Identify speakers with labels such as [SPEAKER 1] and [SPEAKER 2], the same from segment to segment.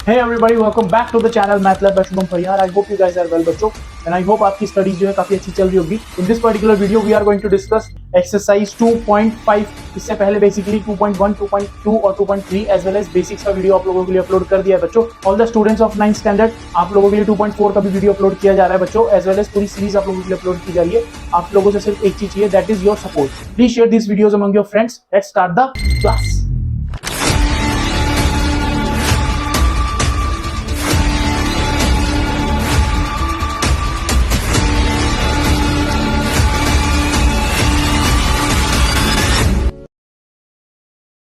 [SPEAKER 1] Hey everybody, welcome back to the channel Math Lab by Shubham Parihar. I hope you guys are well बच्चों, and I hope आपकी studies जो है काफी अच्छी चल रही होगी. In this particular video, we are going to discuss exercise 2.5. इससे पहले basically 2.1, 2.2 और 2.3 as well as basics का वीडियो आप लोगों के लिए अपलोड कर दिया है बच्चों. All the students of 9th standard, आप लोगों के लिए 2.4 का भी वीडियो अपलोड किया जा रहा है बच्चों, as well as पूरी सीरीज आप लोगों के लिए अपलोड की जा रही है. आप लोगों से सिर्फ एक चीज चाहिए, that is your support. Please share these videos among your friends. Let's start the class.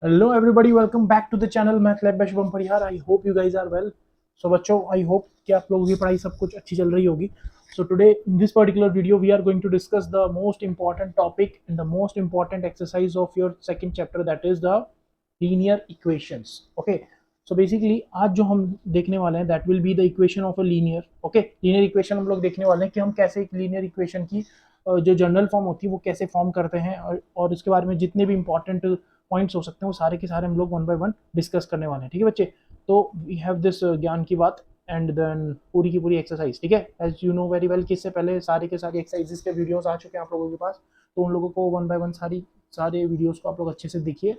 [SPEAKER 1] Hello everybody, welcome back to the channel Math Lab by Shubham Parihar. I hope you guys are well. So बच्चों, I hope कि आप लोगों की पढ़ाई सब कुछ अच्छी चल रही होगी. So today in this particular video we are going to discuss the most important topic and the most important exercise of your second chapter, that is the linear equations. Okay. So basically आज जो हम देखने वाले हैं that will be the equation of a linear. Okay. Linear equation हम लोग देखने वाले हैं कि हम कैसे एक linear equation की जो जनरल फॉर्म होती है वो कैसे फॉर्म करते हैं और इसके बारे में जितने भी इंपॉर्टेंट पॉइंट्स हो सकते हैं वो सारे के सारे हम लोग वन बाय वन डिस्कस करने वाले हैं. ठीक है बच्चे, तो वी हैव दिस ज्ञान की बात एंड देन पूरी की पूरी एक्सरसाइज. ठीक है, as you know very well कि इससे पहले सारे के सारे एक्सरसाइजेस के वीडियोस आ चुके हैं आप लोगों के पास, तो उन लोगों को वन बाय वन सारे वीडियोस को आप लोग अच्छे से देखिए,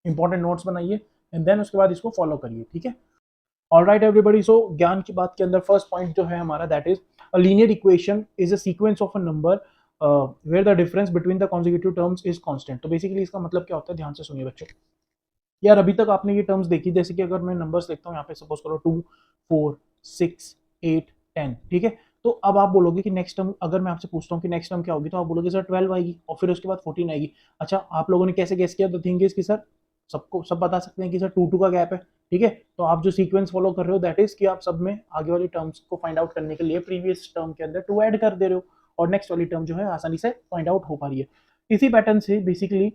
[SPEAKER 1] इंपॉर्टेंट नोट्स बनाइए एंड देन उसके बाद इसको फॉलो करिए. ठीक है, ऑलराइट एवरीबॉडी. सो ज्ञान की बात के अंदर फर्स्ट पॉइंट जो है हमारा, that is a linear equation is a sequence of a number where the difference between the consecutive terms is constant. तो बेसिकली इसका मतलब क्या होता है, ध्यान से सुनिए बच्चों. यार अभी तक आपने ये टर्म्स देखी, जैसे कि अगर मैं नंबर्स लिखता हूँ यहाँ पे, सपोज करो 2, 4, 6, 8, 10. ठीक है, तो अब आप बोलोगे कि नेक्स्ट टर्म, अगर मैं आपसे पूछता हूँ कि नेक्स्ट टर्म क्या होगी, तो आप बोलोगे सर 12 आएगी और फिर उसके बाद 14 आएगी. अच्छा, आप लोगों ने कैसे गेस किया? द थिंग इज कि सर सबको सब बता सकते हैं कि सर 2 का गैप है. ठीक है, तो आप जो सीक्वेंस फॉलो कर रहे हो दैट इज कि आप सब में आगे वाली टर्म्स को फाइंड आउट करने के लिए प्रीवियस टर्म के अंदर 2 ऐड कर दे रहे हो और नेक्स्ट वाली टर्म जो है आसानी से फाइंड आउट हो पा रही है. इसी पैटर्न से बेसिकली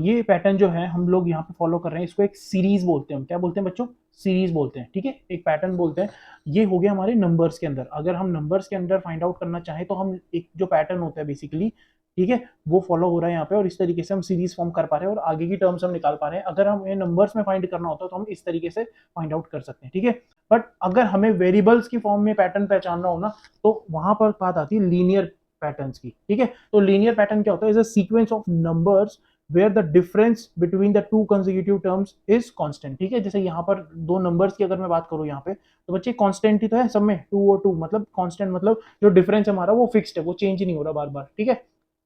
[SPEAKER 1] ये पैटर्न जो है हम लोग यहाँ पे फॉलो कर रहे हैं, इसको एक सीरीज बोलते हैं. हम क्या बोलते हैं बच्चों? सीरीज बोलते हैं. ठीक है, एक पैटर्न बोलते हैं. ये हो गया हमारे नंबर्स के अंदर. अगर हम नंबर्स के अंदर फाइंड आउट करना चाहें तो हम एक जो पैटर्न होता है बेसिकली, ठीक है, वो फॉलो हो रहा है यहाँ पे और इस तरीके से हम सीरीज फॉर्म कर पा रहे हैं और आगे की टर्म्स हम निकाल पा रहे हैं. अगर हम ये नंबर्स में फाइंड करना होता है तो हम इस तरीके से फाइंड आउट कर सकते हैं. ठीक है, बट अगर हमें वेरिएबल्स की फॉर्म में पैटर्न पहचानना हो ना, तो वहां पर बात आती है लीनियर पैटर्न्स की. ठीक है, तो लीनियर पैटर्न क्या होता है? Is a sequence of numbers where the difference between the two consecutive terms is constant. ठीक है, जैसे यहाँ पर दो नंबर्स की अगर मैं बात करूँ यहाँ पे, तो बच्चे कांस्टेंट ही तो है सब में, 2 और 2, मतलब कांस्टेंट मतलब जो डिफरेंस हमारा वो फिक्स्ड है, वो चेंज ही नहीं हो रहा बार बार. ठीक है,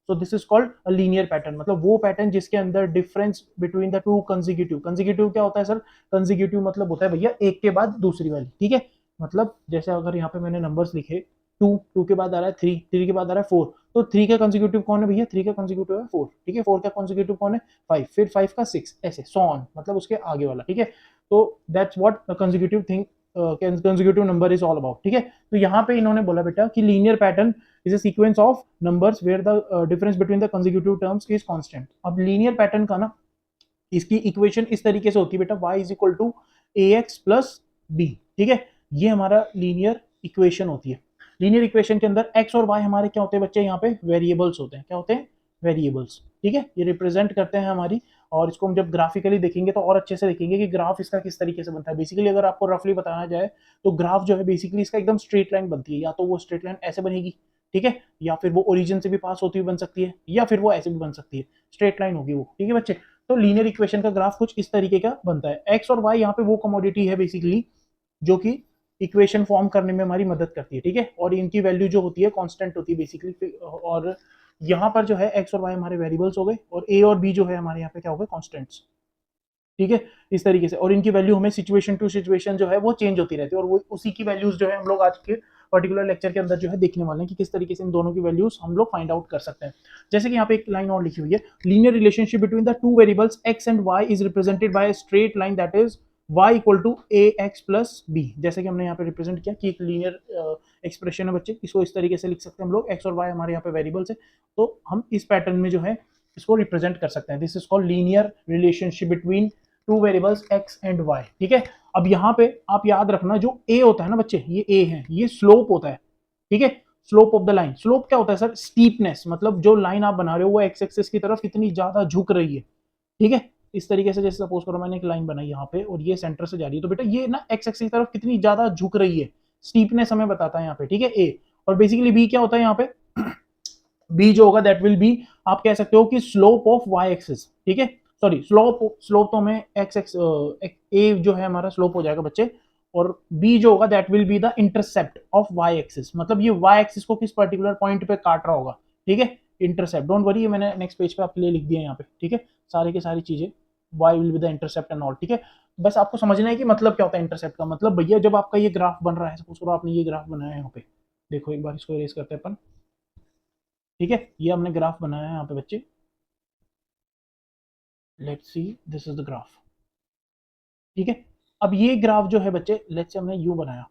[SPEAKER 1] so this is called a linear pattern, मतलब वो पैटर्न जिसके अंदर difference between the two consecutive. Consecutive क्या होता है सर? कंसेक्यूटिव मतलब होता है भैया एक के बाद दूसरी वाली. ठीक है, मतलब जैसे अगर यहाँ पे मैंने नंबर्स लिखे 2 के बाद आ रहा है 3 के बाद आ रहा है 4, तो 3 का कंसेक्यूटिव कौन है भैया? 3 का कंसेक्यूटिव है 4. ठीक है, 4 का कंसेक्यूटिव कौन है? 5, फिर 5 का 6, ऐसे सो ऑन, मतलब उसके आगे वाला. ठीक है, तो that's what the consecutive thing consecutive number is all about. ठीक है, तो यहाँ पे इन्होंने बोला बेटा कि linear pattern is a sequence of numbers where the difference between the consecutive terms is constant. अब लीनियर पैटर्न का ना, इसकी इक्वेशन इस तरीके से होती है बेटा, y is equal to ax plus b. ठीक है, ये हमारा लीनियर इक्वेशन होती है. लीनियर इक्वेशन के अंदर x और y हमारे क्या होते हैं बच्चे? यहाँ पे वेरिएबल्स होते हैं. क्या होते हैं? वेरिएबल्स. ठीक है, ये रिप्रेजेंट करते हैं हमारी, और इसको हम जब ग्राफिकली देखेंगे तो और अच्छे से देखेंगे कि ग्राफ इसका किस तरीके से बनता है. बेसिकली अगर आपको रफली बताना जाए तो ग्राफ जो है बेसिकली इसका एकदम स्ट्रेट लाइन बनती है. या तो वो स्ट्रेट लाइन ऐसे बनेगी, ठीक है, या फिर वो ओरिजिन से भी पास होती हुई बन सकती है, या फिर वो ऐसे भी बन सकती है, स्ट्रेट लाइन होगी वो. ठीक है बच्चे, तो लीनियर इक्वेशन का ग्राफ कुछ इस तरीके का बनता है. एक्स और वाई यहाँ पे वो कमोडिटी है बेसिकली जो कि इक्वेशन फॉर्म करने में हमारी मदद करती है. ठीक है, और इनकी वैल्यू जो होती है कांस्टेंट होती है बेसिकली, और यहाँ पर जो है एक्स और वाई हमारे वेरिएबल्स हो गए और ए और बी जो है हमारे यहाँ पे क्या हो गए? कांस्टेंट्स. ठीक है, इस तरीके से, और इनकी वैल्यू हमें सिचुएशन टू सिचुएशन जो है वो चेंज होती रहती है, और वो उसी की वैल्यूज जो है हम लोग आज के पर्टिकुलर लेक्चर के अंदर जो है देखने वाले हैं कि किस तरीके से इन दोनों की वैल्यूज हम लोग फाइंड आउट कर सकते हैं. जैसे कि यहाँ पे एक लाइन और लिखी हुई है, linear relationship between the two variables x and y is represented by a straight line that is y equal to ax plus b. जैसे कि हमने यहाँ पे रिप्रेजेंट किया कि एक लीनियर एक्सप्रेशन है बच्चे, इसको इस तरीके से लिख सकते हैं हम लोग. x और y हमारे यहाँ पे वेरिएबल्स है, तो हम इस पैटर्न में जो है इसको रिप्रेजेंट कर सकते हैं. This is called linear relationship between two variables x and y. ठीक है, अब यहाँ पे आप याद रखना, जो a होता है ना बच्चे, ये a है, ये स्लोप होता है. ठीक है, slope of the line. Slope क्या होता है सर? स्टीपनेस, मतलब जो लाइन आप बना रहे हो वो एक्स एक्सिस की तरफ कितनी ज्यादा झुक रही है. ठीक है, इस तरीके से, जैसे सपोज करो मैंने एक लाइन बनाई यहाँ पे और ये सेंटर से जा रही है, तो बेटा ये ना एक्स एक्सिस की तरफ कितनी ज्यादा झुक रही है, स्टीपनेस हमें बताता है यहाँ पे, ठीक है, ए। और बेसिकली बी क्या होता है यहाँ पे, बी जो होगा दैट विल बी, आप कह सकते हो कि स्लोप ऑफ वाई एक्सिस, ठीक है, सॉरी स्लोप, स्लोप तो हमें एक्स एक्स, ए जो है हमारा स्लोप हो जाएगा बच्चे, और बी जो होगा that will be the intercept of y axis, मतलब ये वाई एक्सिस को किस पर्टिकुलर पॉइंट पे काट रहा होगा, ठीक है, इंटरसेप्ट। डोंट वरी, ये मैंने नेक्स्ट पेज पे आपके लिए लिख दिया है यहाँ पे, ठीक है, सारी की सारी चीजें, y will be the intercept and all, ठीक है। बस आपको समझना है कि मतलब क्या होता है इंटरसेप्ट का, मतलब भैया जब आपका ये ग्राफ बन रहा है, सपोज करो आपने ये ग्राफ बनाया है यहाँ पे, देखो एक बार इसको इरेज करते हैं अपन, ठीक है, ये हमने ग्राफ बनाया है यहाँ पे बच्चे, let's see this is the graph, ठीक है। अब ये ग्राफ जो है बच्चे, लेट्स से हमने यू बनाया,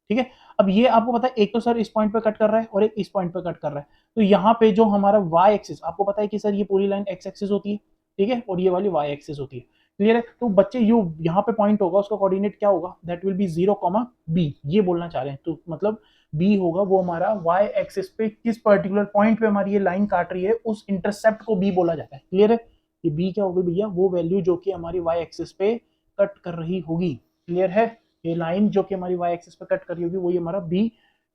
[SPEAKER 1] ठीक है। अब ये आपको पता है एक तो सर इस पॉइंट पे कट कर रहा है और एक इस पॉइंट पे कट कर रहा है, तो यहाँ पे जो हमारा वाई एक्सिस, आपको पता है कि सर ये पूरी लाइन एक्स एक्सिस होती है, ठीक है, और ये वाली वाई एक्सिस होती है, क्लियर है। तो बच्चे यू यहाँ पे पॉइंट होगा, उसका कोऑर्डिनेट क्या होगा, दैट विल बी 0, बी, ये बोलना चाह रहे हैं, तो मतलब बी होगा वो हमारा वाई एक्सिस पे किस पर्टिकुलर पॉइंट पे हमारी ये लाइन काट रही है, उस इंटरसेप्ट को बी बोला जाता है, क्लियर है। ये बी क्या होगी भैया, वो वैल्यू जो कि हमारी वाई एक्सिस पे कट कर रही होगी, क्लियर है। ये लाइन जो कि हमारी वाई एक्सिस पे कट कर रही होगी वो ये हमारा बी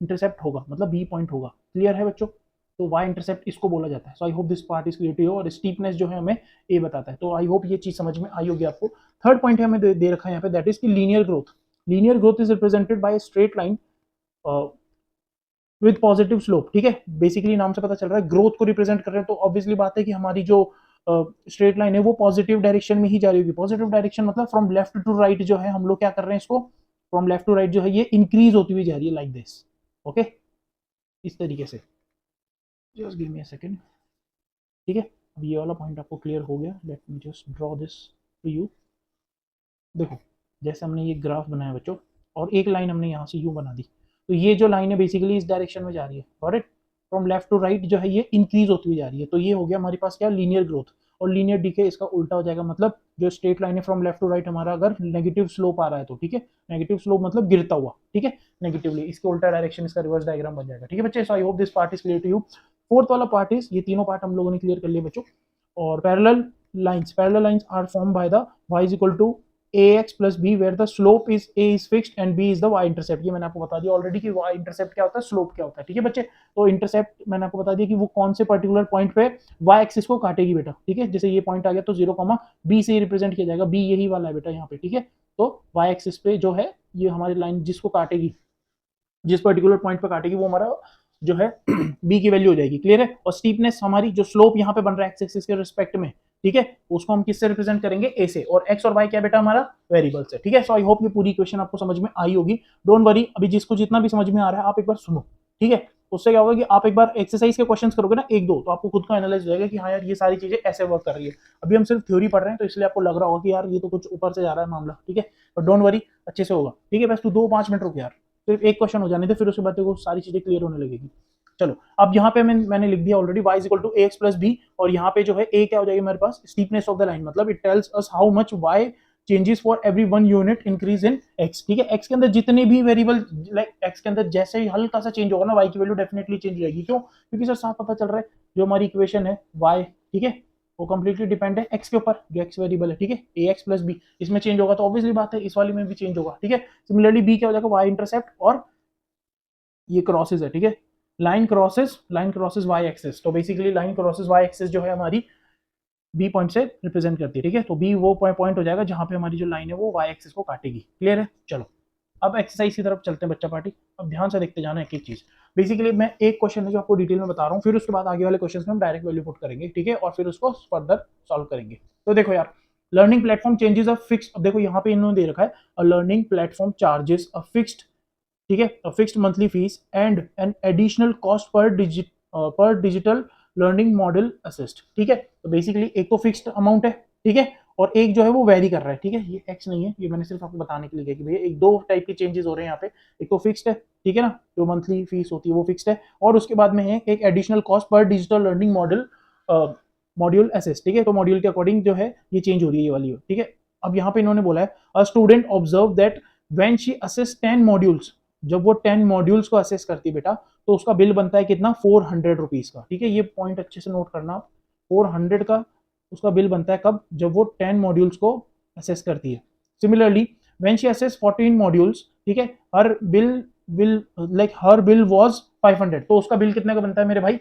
[SPEAKER 1] इंटरसेप्ट होगा, मतलब बी पॉइंट होगा, क्लियर है बच्चों। तो वाई इंटरसेप्ट इसको बोला जाता है। So I hope this part is clear to you. और स्टीपनेस जो है हमें ए बताता है, तो आई होप ये चीज समझ में आई होगी आपको। थर्ड पॉइंट हमें दे रखा है यहाँ पे, दैट इज की linear growth. Linear growth is represented by straight line with positive slope, ठीक है। बेसिकली नाम से पता चल रहा है ग्रोथ को रिप्रेजेंट कर रहे हैं, तो ऑब्वियसली बात है कि हमारी जो स्ट्रेट लाइन है वो पॉजिटिव डायरेक्शन में ही जा रही होगी। पॉजिटिव डायरेक्शन मतलब फ्रॉम लेफ्ट टू राइट जो है हम लोग क्या कर रहे हैं, इसको फ्रॉम लेफ्ट टू राइट जो है ये इंक्रीज होती हुई जा रही है, लाइक दिस, ओके, इस तरीके से। Just give me a second, ठीक है। अब ये वाला पॉइंट आपको क्लियर हो गया, let me just draw this to you. देखो जैसे हमने ये ग्राफ बनाया बच्चों, और एक लाइन हमने यहाँ से यू बना दी, तो ये जो लाइन है बेसिकली इस डायरेक्शन में जा रही है, correct, from left to right जो है ये इंक्रीज होती हुई जा रही है, तो ये हो गया हमारे पास क्या, लीनियर ग्रोथ। और लीनियर डीके इसका उल्टा हो जाएगा, मतलब जो स्ट्रेट लाइन है फ्रॉम लेफ्ट टू राइट हमारा अगर नेगेटिव स्लोप आ रहा है तो, ठीक है, नेगेटिव स्लोप मतलब गिरता हुआ, ठीक है, नेगेटिवली, इसके उल्टा डायरेक्शन इसका रिवर्स डायग्राम बन जाएगा, ठीक है बच्चे। So I hope this part is clear to you. Fourth वाला पार्ट इज, ये तीनों पार्ट हम लोगों ने क्लियर कर लिए बच्चों। और parallel lines are form by the y is equal to ax plus b where the slope is a is fixed and b is the y intercept। ये मैंने आपको बता दिया ऑलरेडी कि y intercept क्या होता है, स्लोप क्या होता है, ठीक है बच्चे। तो इंटरसेप्ट मैंने आपको बता दिया कि वो कौन से पर्टिकुलर पॉइंट पे y एक्सिस को काटेगी बेटा, ठीक है। जैसे ये पॉइंट आ गया तो 0, b से रिप्रेजेंट किया जाएगा, b यही वाला है बेटा यहाँ पे, ठीक है। तो y एक्सिस पे जो है ये हमारी लाइन जिसको काटेगी, जिस पर्टिकुलर पॉइंट पे काटेगी वो हमारा जो है b की वैल्यू हो जाएगी, क्लियर है। और स्टीपनेस हमारी जो स्लोप यहाँ पे बन रहा है एक्स एक्सिस के रिस्पेक्ट में, ठीक है, उसको हम किससे रिप्रेजेंट करेंगे, ए से। और एक्स और वाई क्या बेटा हमारा वेरिएबल्स है, ठीक है। सो आई होप ये पूरी इक्वेशन आपको समझ में आई होगी। डोंट वरी, अभी जिसको जितना भी समझ में आ रहा है आप एक बार सुनो, ठीक है। उससे क्या होगा कि आप एक बार एक्सरसाइज के क्वेश्चंस करोगे ना एक दो, तो आपको खुद का एनालाइज हो जाएगा कि हाँ यार ये सारी चीजें ऐसे वर्क कर रही है। अभी हम सिर्फ थ्योरी पढ़ रहे हैं तो इसलिए आपको लग रहा होगा कि यार ये तो कुछ ऊपर से जा रहा है मामला, ठीक है, बट डोंट वरी अच्छे से होगा, ठीक है। बस तू 2-5 मिनट रुक यार, सिर्फ एक क्वेश्चन हो जाने दे, फिर उसके बाद देखो सारी चीजें क्लियर होने लगेगी। चलो अब यहाँ पे मैंने लिख दिया already y is equal to ax plus b, और यहाँ पे जो है a क्या हो जाएगी हमारे पास, स्टीपनेस ऑफ द लाइन, मतलब it tells us how much y changes for every 1 unit increase in x, ठीक है। x के अंदर जितने भी वेरिएबल, लाइक x के अंदर जैसे ही हल्का सा चेंज होगा ना y की वैल्यू डेफिनेटली चेंज हो जाएगी। क्यों? क्योंकि सर साफ पता चल रहा है जो हमारी इक्वेशन है y, ठीक है, वो कंप्लीटली डिपेंड है x के ऊपर, जो x वेरिएबल है, ठीक है, ax प्लस बी, इसमें चेंज होगा तो ऑब्वियसली बात है इस वाली में भी चेंज होगा, ठीक है। सिमिलरली b क्या हो जाएगा, y इंटरसेप्ट, और ये क्रॉसेस है, ठीक है, लाइन क्रॉसेस y एक्सिस। तो basically line crosses y axis जो है हमारी बी पॉइंट से रिप्रेजेंट करती है, ठीक है। तो बी वो पॉइंट हो जाएगा जहां पे हमारी जो लाइन है वो y एक्सिस को काटेगी, क्लियर है। चलो अब एक्सरसाइज की तरफ चलते हैं बच्चा पार्टी। अब ध्यान से देखते जाना एक एक चीज। बेसिकली मैं एक क्वेश्चन है जो आपको डिटेल में बता रहा हूँ, फिर उसके बाद आगे वाले क्वेश्चन में हम डायरेक्ट वैल्यू पुट करेंगे, ठीक है, और फिर उसको फर्दर सॉल्व करेंगे। तो देखो यार, learning platform changes a fixed, अब देखो यहाँ पे इन्होंने दे रखा है a learning platform charges a fixed, ठीक है, अ fixed monthly fees and an additional cost पर डिजिटल लर्निंग मॉडल असिस्ट, ठीक है। तो बेसिकली एक तो फिक्स्ड अमाउंट है, ठीक है, और एक जो है वो वेरी कर रहा है, ठीक है। ये एक्स नहीं है, ये मैंने सिर्फ आपको बताने के लिए किया कि भैया एक दो टाइप के चेंजेस हो रहे हैं यहाँ पे। एक तो फिक्स्ड है, ठीक है ना, जो मंथली फीस होती है वो फिक्स्ड है, और उसके बाद में है एक एडिशनल कॉस्ट पर डिजिटल लर्निंग मॉड्यूल असिस्ट, ठीक है। तो मॉड्यूल के अकॉर्डिंग जो है ये चेंज हो रही है ये वाली, ठीक है। अब यहाँ पे इन्होंने बोला है a student observe that when she assist 10 modules, जब वो 10 मॉड्यूल्स को असेस करती है बेटा, तो उसका बिल बनता है कितना, 400 रुपीज का, ठीक है। ये पॉइंट अच्छे से नोट करना, 400 का उसका बिल बनता है कब, जब वो 10 मॉड्यूल्स को असेस करती है। Similarly when she assess 14 modules, ठीक है, her bill like her bill was 500, तो उसका बिल कितने का बनता है मेरे भाई,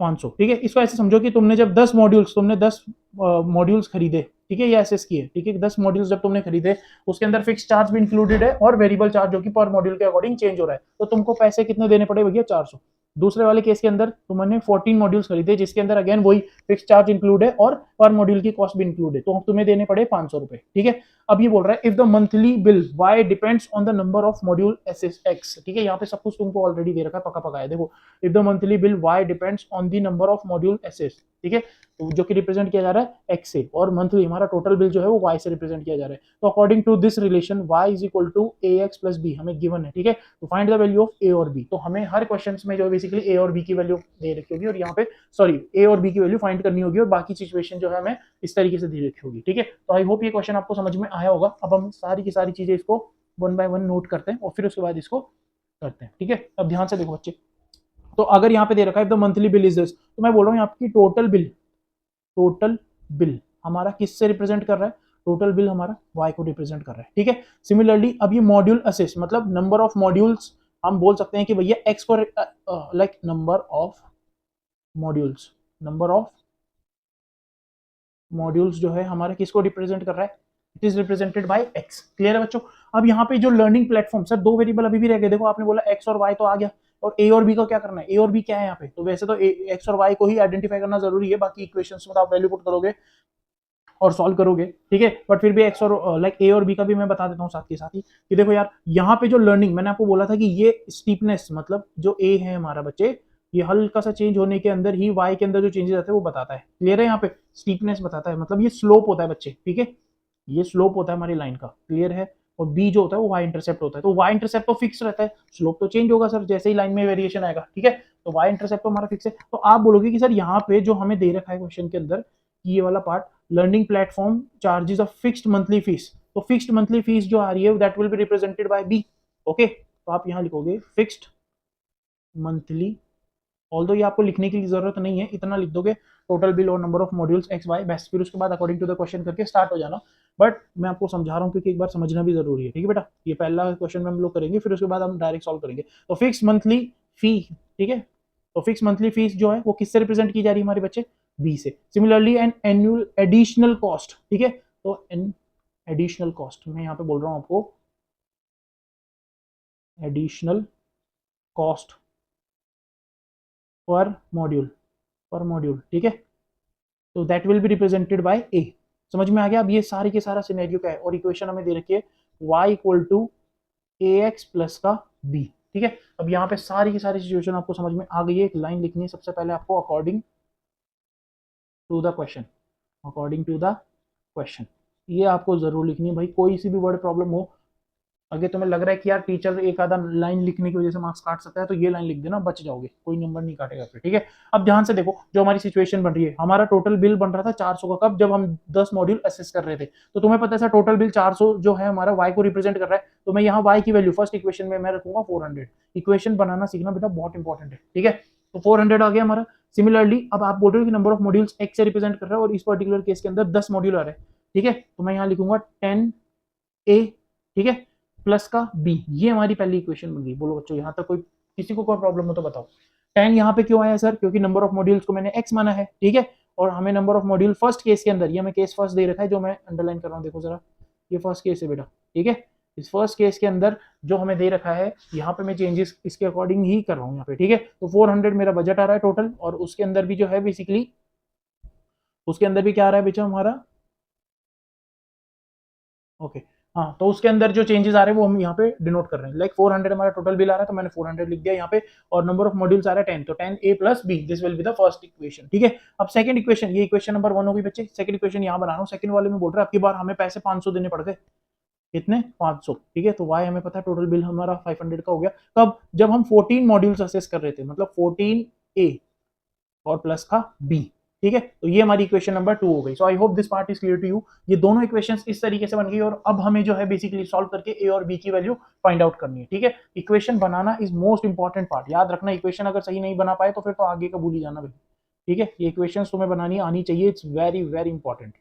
[SPEAKER 1] 500। ठीक है, इसको ऐसे समझो कि तुमने जब 10 मॉड्यूल्स खरीदे, ठीक है, ये एसेस किए, ठीक है, 10 मॉड्यूल्स जब तुमने खरीदे, उसके अंदर फिक्स चार्ज भी इंक्लूडेड है और वेरिएबल चार्ज जो कि पर मॉड्यूल के अकॉर्डिंग चेंज हो रहा है, तो तुमको पैसे कितने देने पड़े भैया, 400। दूसरे वाले केस के अंदर तुमने 14 मॉड्यूल्स खरीदे जिसके अंदर अगेन वही फिक्स चार्ज इंक्लूड है और पर मॉड्यूल की कॉस्ट भी इंक्लूड है, तो तुम्हें देने पड़े 500 रुपए। ठीक है, अब ये बोल रहा है if the monthly bill y depends on the number of module S S X. ठीक है, यहाँ पे सब कुछ तुमको ऑलरेडी दे रखा है, पका पका है। देखो, if the monthly bill y depends on the number of module S S, ठीक है, तो जो कि रिप्रेजेंट किया जा रहा है एक्स से, और मंथली हमारा टोटल बिल जो है वो वाई से रिप्रेजेंट किया जा रहा है। तो according to this relation y is equal to a x plus b हमें गिवन है। ठीक है, तो find the value of a और बी। तो हमें हर क्वेश्चन में जो बेसिकली ए और बी की वैल्यू दे रखी होगी, और यहाँ पे सॉरी ए और बी की वैल्यू फाइंड करनी होगी, और बाकी सिचुएशन जो है हमें इस तरीके से दे रखी होगी। ठीक है, तो आई होप ये क्वेश्चन आपको समझ में आया होगा। अब हम सारी की सारी चीजें इसको वन बाय वन नोट करते हैं और फिर उसके बाद इसको करते हैं। ठीक है, अब ध्यान से देखो बच्चे, तो अगर यहाँ पे दे रखा है the monthly bill is this, तो मैं बोल रहा हूँ आपकी टोटल बिल हमारा किससे रिप्रेजेंट कर रहा है, टोटल बिल हमारा y को रिप्रेजेंट कर रहा है। ठीक है, सिमिलरली अब ये मॉड्यूल असेस मतलब नंबर ऑफ मॉड्यूल्स, हम बोल सकते हैं कि भैया x को लाइक नंबर ऑफ मॉड्यूल्स जो है हमारा किसको रिप्रेजेंट कर रहा है, it is represented bye x। Clear है बच्चों। अब यहाँ पे जो लर्निंग प्लेटफॉर्म, सर दो वेरिएबल अभी भी रह गए, देखो आपने बोला x और y तो आ गया, और a और b का क्या करना है, a और b क्या है यहाँ पे, तो वैसे तो x और y को ही आइडेंटिफाई करना जरूरी है, बाकी इक्वेशंस में आप वैल्यू पुट करोगे और सॉल्व करोगे। ठीक है, बट फिर भी एक्स और लाइक ए और बी का भी मैं बता देता हूँ साथ के साथ ही कि देखो यार, यहाँ पे जो लर्निंग मैंने आपको बोला था कि ये स्टीपनेस मतलब जो ए है हमारा बच्चे, ये हल्का सा चेंज होने के अंदर ही वाई के अंदर जो चेंजेस आते हैं वो बताता है। क्लियर है, यहाँ पे स्टीपनेस बताता है, मतलब ये स्लोप होता है बच्चे। ठीक है, ये स्लोप होता है हमारी लाइन का। क्लियर है, और बी जो होता है वो वाई इंटरसेप्ट होता है, तो वाई इंटरसेप्ट तो फिक्स रहता है, स्लोप तो चेंज होगा सर जैसे ही लाइन में वेरिएशन आएगा। ठीक है, तो वाई इंटरसेप्ट तो हमारा फिक्स है। तो आप बोलोगे कि सर यहाँ पे जो हमें दे रखा है क्वेश्चन के अंदर, ये वाला part learning platform charges of fixed monthly fees, तो फिक्स्ड मंथली फीस जो आ रही है that will be represented by b. Okay, तो आप यहाँ लिखोगे फिक्स्ड मंथली, ऑल्दो ये आपको लिखने की जरूरत नहीं है, इतना लिख दोगे टोटल बिल और number of modules x y, बस फिर उसके बाद अकॉर्डिंग टू द क्वेश्चन करके स्टार्ट हो जाना। बट मैं आपको समझा रहा हूँ क्योंकि एक बार समझना भी जरूरी है। ठीक है बेटा, ये पहला क्वेश्चन में हम लोग करेंगे, फिर उसके बाद हम डायरेक्ट सॉल्व करेंगे। तो फिक्स मंथली फी, ठीक है, तो फिक्स मंथली फीस जो है वो किससे रिप्रेजेंट की जा रही है हमारे बच्चे, बी से। Similarly an annual additional cost, ठीक है, तो एन एडिशनल कॉस्ट मैं यहाँ पे बोल रहा हूँ आपको एडिशनल कॉस्ट पर मॉड्यूल, ठीक है, तो that will be represented by A. समझ में आ गया। अब ये सारी के सारा सिनेरियो क्या है, और इक्वेशन हमें दे रखी है y equal to a x plus का b। ठीक है, अब यहाँ पे सारी की सारी सिचुएशन आपको समझ में आ गई है। एक लाइन लिखनी है सबसे पहले आपको, अकॉर्डिंग टू द क्वेश्चन, ये आपको जरूर लिखनी है भाई। कोई सी भी वर्ड प्रॉब्लम हो, अगर तुम्हें लग रहा है कि यार टीचर एक आधा लाइन लिखने की वजह से मार्क्स काट सकता है, तो ये लाइन लिख देना, बच जाओगे, कोई नंबर नहीं काटेगा फिर। ठीक है, अब ध्यान से देखो, जो हमारी सिचुएशन बन रही है, हमारा टोटल बिल बन रहा था 400 का, कब, जब हम 10 मॉड्यूल असेस कर रहे थे। तो तुम्हें पता है टोटल बिल 400 जो है हमारा वाई को रिप्रेजेंट कर रहा है, तो मैं यहाँ वाई की वैल्यू फर्स्ट इक्वेशन में मैं रखूंगा 400। इक्वेशन बनाना सीखना बेटा बहुत इंपॉर्टेंट है। ठीक है, तो 400 आ गया हमारा। सिमिलरली अब आप बोल रहे हो कि नंबर ऑफ मॉड्यूल्स एक्स से रिप्रेजेंट कर रहा है, और इस पर्टिकुलर केस के अंदर 10 मॉड्यूल आ रहे हैं। ठीक है, तो मैं यहाँ लिखूंगा 10A, ठीक है, प्लस का b, ये हमारी पहली इक्वेशन बन गई। बोलो बच्चों, यहाँ तक कोई किसी को कोई प्रॉब्लम हो तो बताओ। 10 यहाँ पे क्यों आया सर, क्योंकि नंबर ऑफ मॉड्यूल्स को मैंने x माना है। ठीक है, और हमें number of module first case के अंदर, ये हमें केस फर्स्ट दे रखा है जो मैं अंडरलाइन कर रहा हूँ, देखो जरा, ये फर्स्ट केस है बेटा। ठीक है, इस फर्स्ट केस के अंदर जो हमें दे रखा है, यहाँ पे मैं चेंजेस इसके अकॉर्डिंग ही कर रहा हूँ यहाँ पे। ठीक है, तो 400 मेरा बजट आ रहा है टोटल, और उसके अंदर भी जो है बेसिकली, उसके अंदर भी क्या आ रहा है बेटा हमारा, ओके, हाँ, तो उसके अंदर जो चेंजेस आ रहे हैं वो हम यहाँ पे डिनोट कर रहे हैं। लाइक 400 हमारा टोटल बिल आ रहा है, तो मैंने 400 लिख दिया यहाँ पे, और नंबर ऑफ मॉड्यूल्स आ रहा है 10, तो 10A plus B, this will be the first equation. ठीक है, अब सेकंड इक्वेशन, ये इक्वेशन नंबर 1 होगी बच्चे। सेकंड इक्वेशन यहाँ बना रहा हूँ, सेकंड वाले में बोल रहा है आपकी बार हमें पैसे 500 देने पड़ गए, कितने, 500। ठीक है, तो वाई हमें पता है, टोटल बिल हमारा 500 का हो गया। कब, जब हम 14 मॉड्यूल्स असेस कर रहे थे, मतलब 14A और प्लस का B। ठीक है, तो ये हमारी इक्वेशन नंबर 2 हो गई। So I hope this part is clear to you. ये दोनों इक्वेशंस इस तरीके से बन गई, और अब हमें जो है बेसिकली सॉल्व करके ए और बी की वैल्यू फाइंड आउट करनी है। ठीक है, equation banana is most important part, याद रखना। इक्वेशन अगर सही नहीं बना पाए तो फिर तो आगे का भूल ही जाना भाई। ठीक है, ये इक्वेशंस तुम्हें बनानी आनी चाहिए, इट्स वेरी वेरी इंपॉर्टेंट।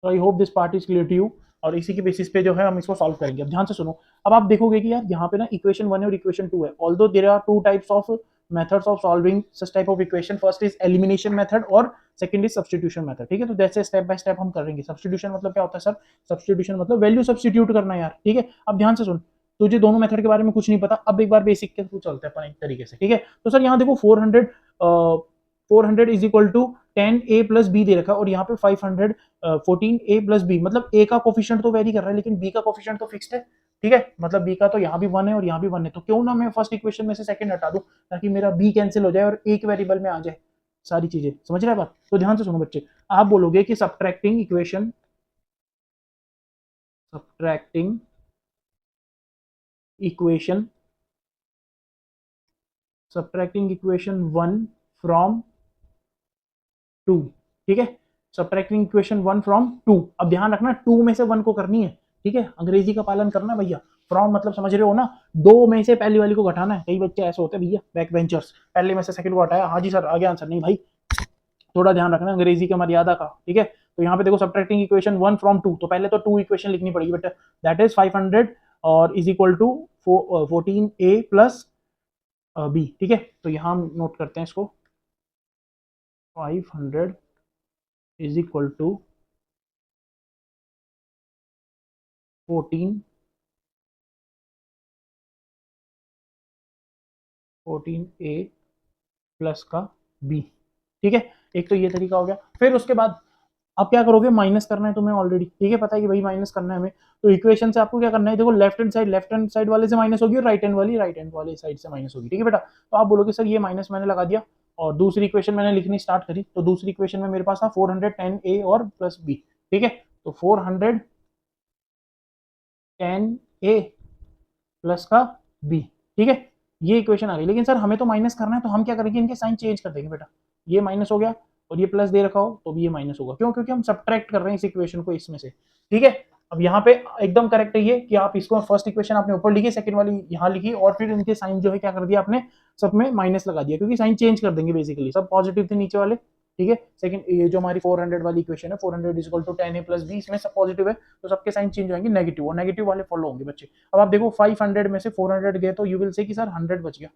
[SPEAKER 1] तो I hope this part is clear to you, और इसी के बेसिस पे जो है हम इसको सॉल्व करेंगे। अब ध्यान से सुनो, अब आप देखोगे कि यार यहाँ पे ना इक्वेशन 1 और इक्वेशन 2 है, although there are two types of methods of solving such type of equation, first is elimination method और second is substitution method। ठीक है, तो जैसे स्टेप बाय स्टेप हम करेंगे। सब्स्टिट्यूशन मतलब क्या होता है सर? सब्स्टिट्यूशन मतलब वैल्यू सब्स्टिट्यूट करना यार। ठीक है, अब ध्यान से सुन, तुझे दोनों मेथड के बारे में कुछ नहीं पता, अब एक बार बेसिक के थ्रू चलते हैं अपन एक तरीके से। ठीक है, तो सर यहाँ देखो 400 is equal to 10a plus B दे रखा है, और यहाँ पे 514a प्लस बी, मतलब a का कोफिशिएंट तो वेरी कर रहा है लेकिन b का कोफिशिएंट तो फिक्स्ड है। ठीक है, मतलब b का तो यहाँ भी 1 है और यहाँ भी 1 है, तो क्यों ना मैं फर्स्ट इक्वेशन में से सेकंड हटा दूं ताकि मेरा b कैंसिल हो जाए और एक वेरिएबल में आ जाए सारी चीजें। समझ रहे हैं बात? तो ध्यान से सुनो बच्चे, आप बोलोगे कि सब्ट्रैक्टिंग इक्वेशन 1 फ्रॉम 2। ठीक है, सब्ट्रैक्टिंग इक्वेशन 1 फ्रॉम 2। अब ध्यान रखना 2 में से 1 को करनी है। ठीक है, अंग्रेजी का पालन करना भैया। फ्रॉम मतलब समझ रहे हो ना, 2 में से पहली वाली को घटाना है। कई बच्चे ऐसे होते हैं भैया बैक बेंचर्स, पहले में से सेकंड को हटाया, हाँ जी सर आगे आंसर। नहीं भाई, थोड़ा ध्यान रखना अंग्रेजी के मर्यादा का। ठीक है, तो यहाँ पे देखो सब्ट्रैक्टिंग इक्वेशन 1 फ्रॉम 2, तो पहले तो 2 इक्वेशन लिखनी पड़ेगी बेटा, दैट इज 500 और is equal to 14a plus b. ठीक है, तो यहाँ हम नोट करते हैं इसको, 500 is equal to 14a plus का b। ठीक है, एक तो ये तरीका हो गया। फिर उसके बाद आप क्या करोगे, माइनस करना है तुम्हें ऑलरेडी। ठीक है, पता है कि भाई माइनस करना है हमें, तो इक्वेशन से आपको क्या करना है, देखो लेफ्ट हैंड साइड वाले से माइनस होगी और राइट हैंड वाली साइड से माइनस होगी। ठीक है बेटा, तो आप बोलोगे सर ये माइनस मैंने लगा दिया और दूसरी इक्वेशन मैंने लिखनी स्टार्ट करी, तो दूसरी इक्वेशन में मेरे पास था 410a और प्लस b। ठीक है, तो 410a प्लस का b। ठीक है, ये इक्वेशन आ गई। लेकिन सर हमें तो माइनस करना है, तो हम क्या करेंगे, इनके साइन चेंज कर देंगे बेटा। ये माइनस हो गया और ये प्लस दे रखा हो तो भी ये माइनस होगा। क्यों? क्योंकि हम सब्ट्रैक्ट कर रहे हैं इस इक्वेशन को इसमें से। ठीक है, अब यहाँ पे एकदम करेक्ट है ये कि आप इसको फर्स्ट इक्वेशन आपने ऊपर लिखी, सेकंड वाली यहाँ लिखी, और फिर इनके साइन जो है क्या कर दिया आपने, सब में माइनस लगा दिया, क्योंकि साइन चेंज कर देंगे बेसिकली। सब पॉजिटिव थे नीचे वाले। ठीक है, सेकंड ये जो हमारी 400 वाली इक्वेशन है, 400 is equal to 10a plus b, इसमें सब पॉजिटिव है तो सबके साइन चेंज होंगे नेगेटिव, और नेगेटिव वाले फॉलो होंगे बच्चे। अब आप देखो 500 में से 400 गए तो यू विल से कि सर 100 बच गया।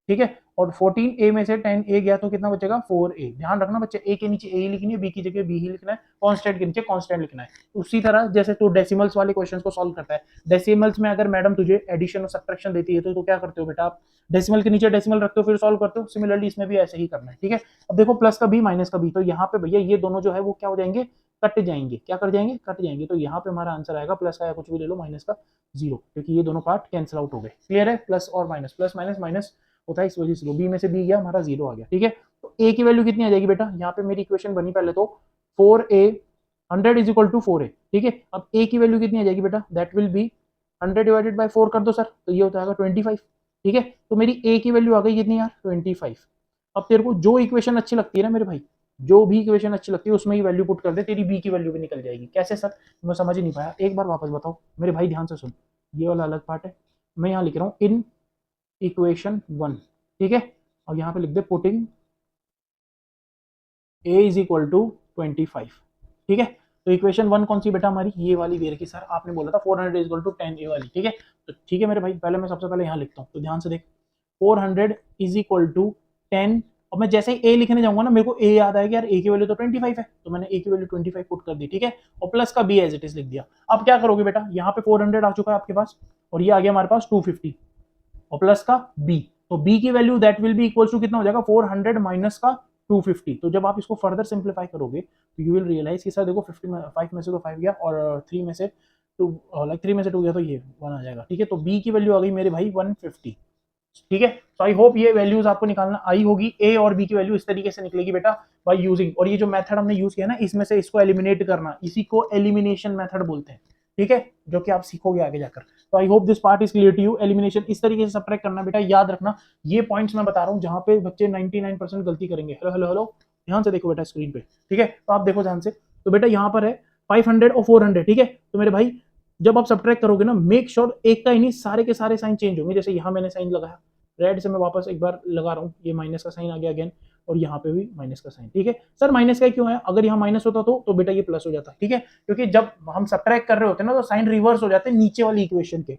[SPEAKER 1] ठीक है, और 14a में से 10a गया तो कितना बचेगा, 4a। ध्यान रखना बच्चे, a के नीचे a ही लिखनी है, b की जगह b ही लिखना है, कांस्टेंट के नीचे कांस्टेंट लिखना है। उसी तरह जैसे तू डेसिमल्स वाले क्वेश्चंस को सॉल्व करता है, डेसिमल्स में अगर मैडम तुझे एडिशन और सब्ट्रैक्शन देती है तो क्या करते हो बेटा, आप डेसिमल के नीचे डेसिमल रखते हो फिर सॉल्व करते हो। सिमिलरली इसमें भी ऐसे ही करना है। ठीक है, अब देखो प्लस का b माइनस का b, तो यहाँ पे भैया ये दोनों जो है वो क्या हो जाएंगे, कट जाएंगे। क्या कर जाएंगे, कट जाएंगे। तो यहाँ पे हमारा आंसर आएगा प्लस का या कुछ भी ले लो, माइनस का 0, क्योंकि ये दोनों पार्ट कैंसिल आउट हो गए। क्लियर है? प्लस और माइनस, प्लस माइनस माइनस होता है, इस वजह से बी में से बी गया, हमारा 0 आ गया। ठीक है, तो a की वैल्यू कितनी आ जाएगी बेटा, यहाँ पे मेरी इक्वेशन बनी पहले तो 4a 100 is equal to 4a। ठीक है, अब a की वैल्यू कितनी आ जाएगी बेटा, that will B 100 divided by 4 कर दो सर, तो ये होता है 25। ठीक है, तो मेरी a की वैल्यू आ गई कितनी यार, 25। अब तेरे को जो इक्वेशन अच्छी लगती है ना मेरे भाई, जो भी इक्वेशन अच्छी लगती है उसमें ही वैल्यू पुट कर दे, तेरी b की वैल्यू भी निकल जाएगी। कैसे सर, मैं समझ ही नहीं पाया, एक बार वापस बताओ मेरे भाई, ध्यान से सुन। ये वाला अलग पार्ट है, मैं यहाँ लिख रहा हूँ इन इक्वेशन 1। ठीक है, और यहाँ पे लिख दे putting a is equal to 25। ठीक है, तो इक्वेशन 1 कौन सी बेटा हमारी, ये वाली दे रखी सर, आपने बोला था 400 इज इक्वल टू 10a वाली। ठीक है, तो ठीक है मेरे भाई, पहले मैं सबसे पहले यहाँ लिखता हूँ, तो ध्यान से देख 400 इज इक्वल टू 10, और मैं जैसे ही a लिखने जाऊंगा ना, मेरे को a याद आएगा यार a की वैल्यू तो 25 है, तो मैंने a की वैल्यू 25 पुट कर दी। ठीक है, और प्लस का b एज इट इज लिख दिया। अब क्या करोगे बेटा, यहाँ पे 400 आ चुका है आपके पास, और ये आ गया हमारे पास 250, और प्लस का b, तो b की value that will be equal to कितना हो जाएगा, 400 माइनस का 250। तो जब आप इसको फर्दर सिंप्लीफाई करोगे तो यू विल रियलाइज कि सर देखो 5 में से तो 5 गया, और 3 में से 2 गया, तो ये 1 आ जाएगा। ठीक है, तो b की वैल्यू आ गई मेरे भाई 150। ठीक है, तो आई होप ये वैल्यूज आपको निकालना आई होगी, a और b की वैल्यू इस तरीके से निकलेगी बेटा बाय यूजिंग, और ये जो मेथड हमने यूज किया ना, इसमें से इसको एलिमिनेट करना, इसी को एलिमिनेशन मेथड बोलते हैं। ठीक है, जो कि आप सीखोगे आगे जाकर। तो I hope this part is clear to you. Elimination इस तरीके से सब्ट्रैक्ट करना बेटा, याद रखना ये पॉइंट्स मैं बता रहा हूँ जहां पे बच्चे 99% गलती करेंगे। हेलो हेलो हेलो, ध्यान से देखो बेटा स्क्रीन पे। ठीक है, तो आप देखो ध्यान से, तो बेटा यहाँ पर है 500 और 400। ठीक है, तो मेरे भाई जब आप सब्ट्रैक्ट करोगे ना, मेक श्योर एक का ही नहीं, सारे के सारे साइन चेंज होंगे। जैसे यहाँ मैंने साइन लगाया रेड से, मैं वापस एक बार लगा रहा हूँ, ये माइनस का साइन आ गया अगेन, और यहाँ पे भी माइनस का साइन। ठीक है सर, माइनस का क्यों है? अगर यहाँ माइनस होता तो बेटा ये प्लस हो जाता। ठीक है, क्योंकि जब हम सब्ट्रैक्ट कर रहे होते हैं ना तो साइन रिवर्स हो जाते हैं नीचे वाली इक्वेशन के।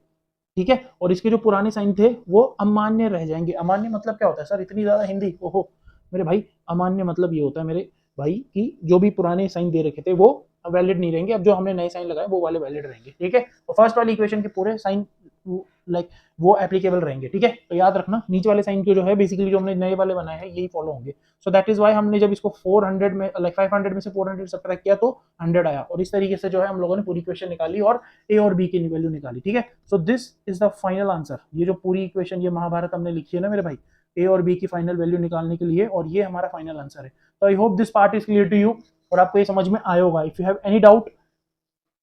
[SPEAKER 1] ठीक है, और इसके जो पुराने साइन थे वो अमान्य रह जाएंगे। अमान्य मतलब क्या होता है सर? इतनी ज्यादा हिंदी, ओहो मेरे भाई। अमान्य मतलब ये होता है मेरे भाई कि जो भी पुराने साइन दे रखे थे वो वैलिड नहीं रहेंगे, अब जो हमने नए साइन लगाए वो वाले वैलिड रहेंगे। ठीक है, तो फर्स्ट वाली इक्वेशन के पूरे साइन लाइक वो एप्लीकेबल रहेंगे। ठीक है, तो याद रखना नीचे वाले साइन के जो है बेसिकली जो हमने नए वाले बनाए हैं यही फॉलो होंगे। सो दैट इज वाई हमने जब इसको 400 में लाइक 500 में से 400 सब्ट्रैक्ट किया तो 100 आया, और इस तरीके से जो है हम लोगों ने पूरी इक्वेशन निकाली और ए और बी की वैल्यू निकाली। ठीक है, so this is the final answer. ये जो पूरी इक्वेशन ये महाभारत हमने लिखी है ना मेरे भाई, ए और बी की फाइनल वैल्यू निकालने के लिए, और ये हमारा फाइनल आंसर है। तो I hope this part is clear to you और आपको ये समझ में आया होगा। If you have any doubt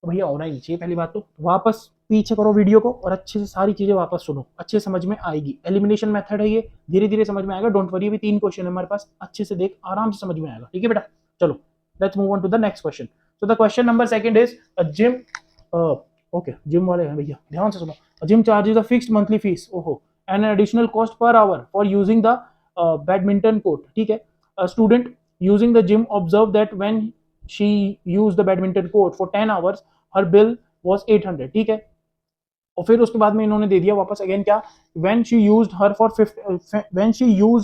[SPEAKER 1] तो भैया होना ही नहीं चाहिए। पहली बात तो वापस पीछे करो वीडियो को और अच्छे से सारी चीजें वापस सुनो, अच्छे समझ में आएगी। एलिमिनेशन मेथड है ये, धीरे धीरे समझ में आएगा। डोंट वरी, अभी 3 क्वेश्चन है हमारे पास, अच्छे से देख, आराम से समझ में आएगा। ठीक है बेटा, चलो let's move on to the next question. So the question number second is a gym, okay gym वाले हैं भैया, ध्यान से सुनो। Gym charges a fixed monthly fee, ओहो, and an additional cost per hour for using the badminton court. ठीक है, a student using the gym observed that when she used the badminton court for 10 hours her bill was 800। ठीक है, और फिर उसके बाद में इन्होंने दे दिया वापस अगेन क्या, when she used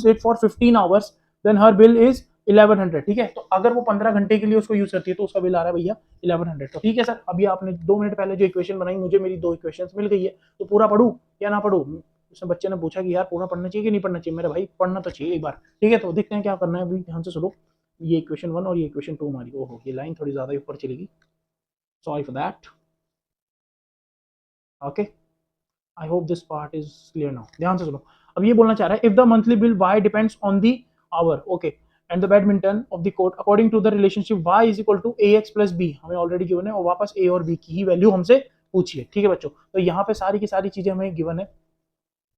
[SPEAKER 1] it for 15 hours then her bill is 1100। ठीक है, तो अगर वो 15 घंटे के लिए उसको यूज करती है तो उसका बिल आ रहा है भैया 1100। तो ठीक है सर, अभी आपने 2 मिनट पहले जो इक्वेशन बनाई, मुझे मेरी 2 इक्वेशंस मिल गई है, तो पूरा पढ़ूं या ना पढ़ूं? उसने बच्चे ने पूछा कि यार पूरा पढ़ना चाहिए कि नहीं पढ़ना चाहिए? मेरे भाई पढ़ना तो चाहिए एक बार। ठीक है, तो देखते हैं क्या करना है, अभी ध्यान से सुनो। ये इक्वेशन 1 और ये इक्वेशन 2 हमारी, ओहो ये लाइन थोड़ी ज्यादा ऊपर चलेगी, sorry for that. Okay, I hope this part is clear now. ध्यान से सुनो, अब ये बोलना चाह रहा है if the monthly bill y depends on the hour, okay, and the badminton of the court according to the relationship y is equal to ax plus b, हमें ऑलरेडी गिवन है, और वापस a और b की ही value हमसे पूछी है। ठीक है बच्चों, तो यहाँ पे सारी की सारी चीजें हमें गिवन है।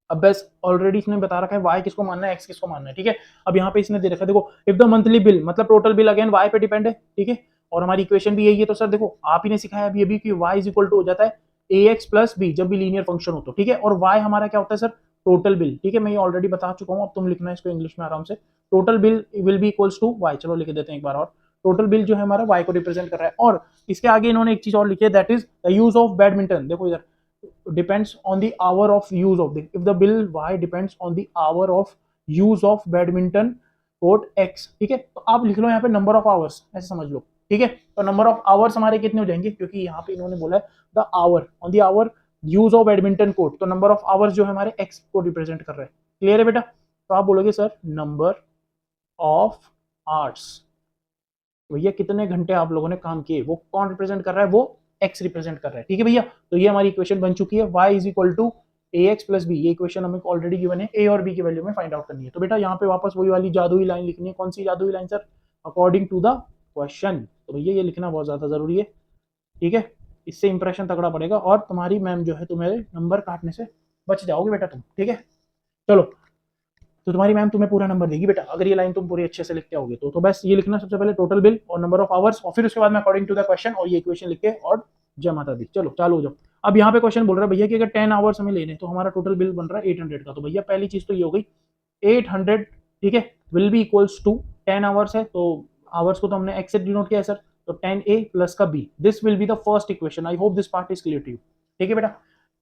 [SPEAKER 1] अब बस ऑलरेडी इसने बता रखा है y किसको मानना है, x किसको मानना है। ठीक है, अब यहाँ पे इसने दे रखा है, देखो इफ द मंथली बिल मतलब टोटल बिल अगेन y पे डिपेंड है। ठीक है, और हमारी इक्वेशन भी यही है, तो सर देखो आप ही ने सिखाया अभी कि y इज इक्वल टू हो जाता है ax प्लस b जब भी लीनियर फंक्शन हो तो। ठीक है, और y हमारा क्या होता है सर, टोटल बिल। ठीक है, मैं ये ऑलरेडी बता चुका हूँ, अब तुम लिखना है इसको इंग्लिश में आराम से। Total bill will be equals to y, चलो लिख देते हैं एक बार और। टोटल बिल जो है हमारा y को रिप्रेजेंट कर रहा है, और इसके आगे इन्होंने एक चीज और लिखी है, that is the use of badminton. देखो इधर depends on the hour of use of the, if the bill y depends on the hour of use of badminton court x। ठीक है, तो आप लिख लो यहाँ पे नंबर ऑफ आवर्स, ऐसे समझ लो। ठीक है, तो नंबर ऑफ आवर्स हमारे कितने हो जाएंगे, क्योंकि यहाँ पे इन्होंने बोला है the hour on the hour use of badminton court, तो नंबर ऑफ आवर्स जो है हमारे x को रिप्रेजेंट कर रहा है। क्लियर है बेटा? तो आप बोलोगे सर नंबर ऑफ आवर्स, भैया कितने घंटे आप लोगों ने काम किए, वो कौन रिप्रेजेंट कर रहा है, वो x रिप्रेजेंट कर रहा है। ठीक है भैया, तो ये हमारी इक्वेशन बन चुकी है, y is equal to ax plus b। ये इक्वेशन हमें ऑलरेडी गिवन है, a और b की वैल्यू में फाइंड आउट करनी है। तो बेटा यहाँ पे वापस वही वाली जादुई लाइन लिखनी है। कौन सी जादुई line sir? According to the question. तो भैया ये लिखना बहुत ज्यादा जरूरी है। ठीक है, इससे इंप्रेशन तगड़ा पड़ेगा और तुम्हारी मैम जो है तुम्हारे नंबर काटने से बच जाओगे बेटा तुम। ठीक है, चलो, तो तुम्हारी मैम तुम्हें पूरा नंबर देगी बेटा अगर ये लाइन तुम पूरी अच्छे से लिखते आओगे तो बस ये लिखना सबसे पहले टोटल बिल और नंबर ऑफ आवर्स, और फिर उसके बाद में अकॉर्डिंग टू द क्वेश्चन और ये इक्वेशन लिख के और जय माता दी। चलो चालू हो जाओ। अब यहाँ पे क्वेश्चन बोल रहा है भैया कि अगर 10 आवर्स हमें लेने तो हमारा टोटल बिल बन रहा है 800 का। तो भैया पहली चीज तो ये हो गई 800, ठीक है, will be equals to 10 hours है, तो आवर्स को तो हमने एक्स से डिनोट किया है सर, तो 10a प्लस का b, this will be the first equation. I hope this part is clear to you. ठीक है बेटा,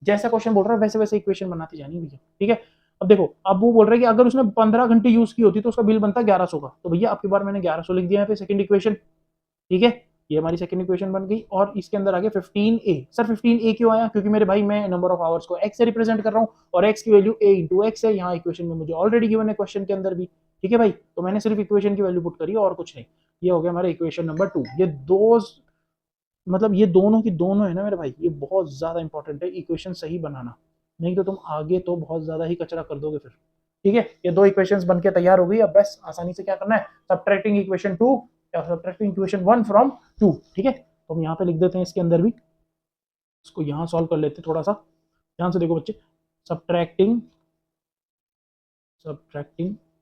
[SPEAKER 1] जैसा क्वेश्चन बोल रहा है वैसे वैसे इक्वेशन बनाती जानी भैया। ठीक है, अब देखो, अब वो बोल रहे हैं कि अगर उसने 15 घंटे यूज की होती तो उसका बिल बनता 1100 का। तो भैया आपकी बार मैंने 1100 लिख दिया यहाँ पे सेकंड इक्वेशन। ठीक है, ये हमारी सेकंड इक्वेशन बन गई, और इसके अंदर आगे 15a। सर 15a क्यों आया? क्योंकि मेरे भाई मैं नंबर ऑफ आवर्स को x से रिप्रेजेंट कर रहा हूँ और x की वैल्यू a इंटू एक्स है, यहाँ इक्वेशन में मुझे ऑलरेडी गिवन है क्वेश्चन के अंदर भी। ठीक है भाई, तो मैंने सिर्फ इक्वेशन की वैल्यू पुट करी और कुछ नहीं। ये हो गया हमारा इक्वेशन नंबर 2। ये दो मतलब ये दोनों की दोनों है ना मेरे भाई, ये बहुत ज्यादा इंपॉर्टेंट है इक्वेशन सही बनाना, नहीं तो तुम आगे तो बहुत ज्यादा ही कचरा कर दोगे फिर। ठीक है, ये दो इक्वेशंस बनके तैयार हो गई। अब बस आसानी से क्या करना है, सब्ट्रैक्टिंग इक्वेशन 2 या सब्ट्रैक्टिंग इक्वेशन 1 फ्रॉम 2। ठीक है, तो हम यहाँ पे लिख देते हैं इसके अंदर भी, इसको यहाँ सॉल्व कर लेते हैं थोड़ा सा ध्यान से देखो बच्चे। सब्ट्रैक्टिंग